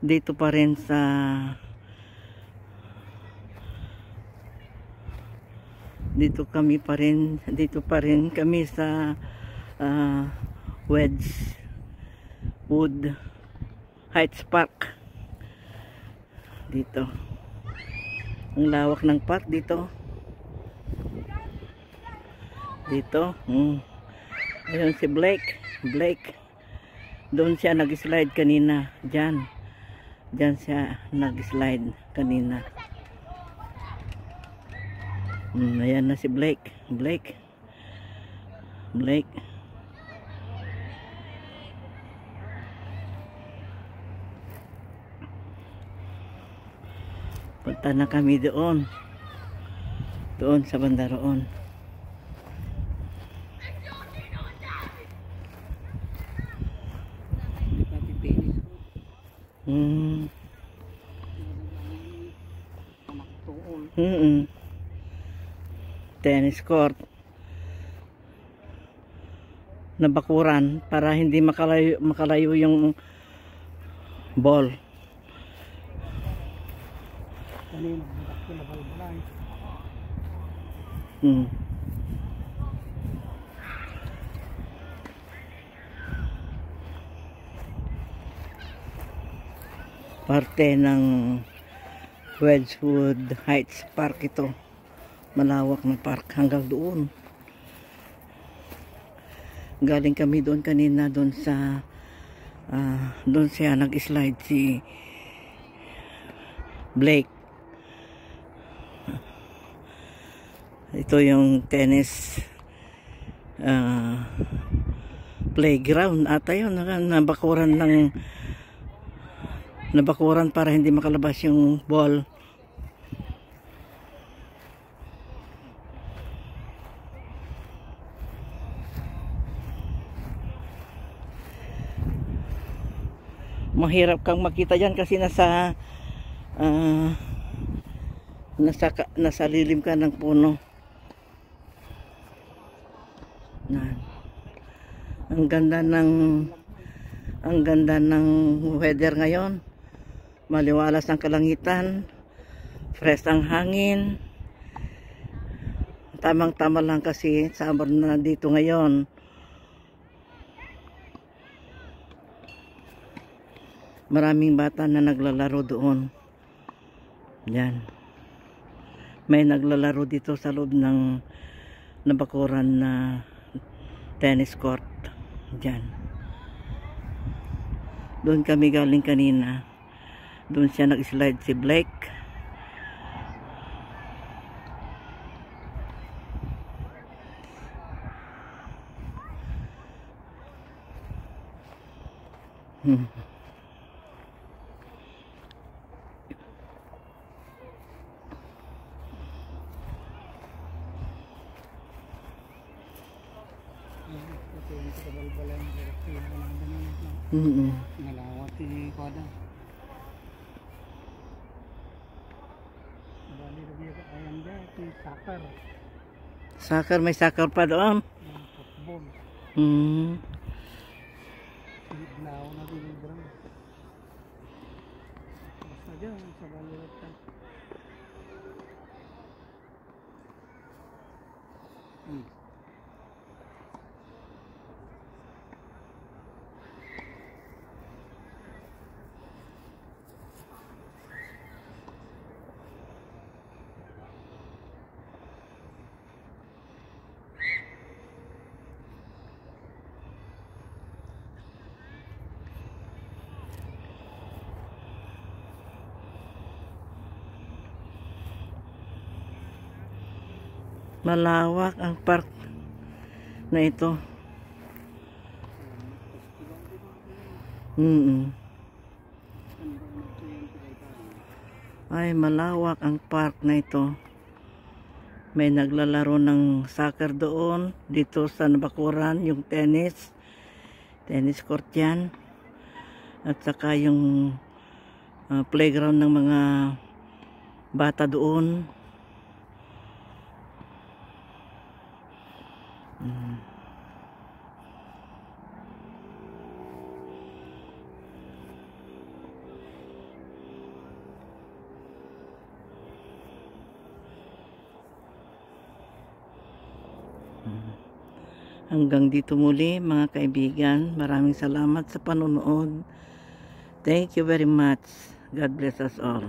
dito pa rin sa dito pa rin kami sa Wedgwood Heights Park. Dito ang lawak ng park dito. Ayun si Blake doon siya nag-slide kanina, dyan siya nag-slide kanina. Ayan na si Blake. Punta na kami doon sa banda roon. Tennis court na bakuran para hindi makalayo yung ball. Parte ng Wedgwood Heights Park ito. Malawak na park hanggang doon. Galing kami doon kanina doon siya nag-slide si Blake. Ito yung tennis playground ata yun, nabakuran para hindi makalabas yung ball. Mahirap kang makita dyan kasi nasa lilim ka ng puno. Ang ganda ng weather ngayon. Maliwalas ang kalangitan, fresh ang hangin. Tamang-tama lang kasi summer na dito ngayon. Maraming bata na naglalaro doon. Yan. May naglalaro dito sa loob ng nabakuran na tennis court. Diyan. Doon kami galing kanina. Doon siya nag-slide si Blake. Nalawat si Koda. Bali na biya ayan da si Soccer, may soccer pa doon. Football. Siglaw na binibra. Basta dyan sa balirat ka. Malawak ang park na ito. Ay, malawak ang park na ito. May naglalaro ng soccer doon. Dito sa nabakuran, yung tennis court yan. At saka yung playground ng mga bata doon. Hanggang dito muli mga kaibigan. Maraming salamat sa panonood. Thank you very much. God bless us all.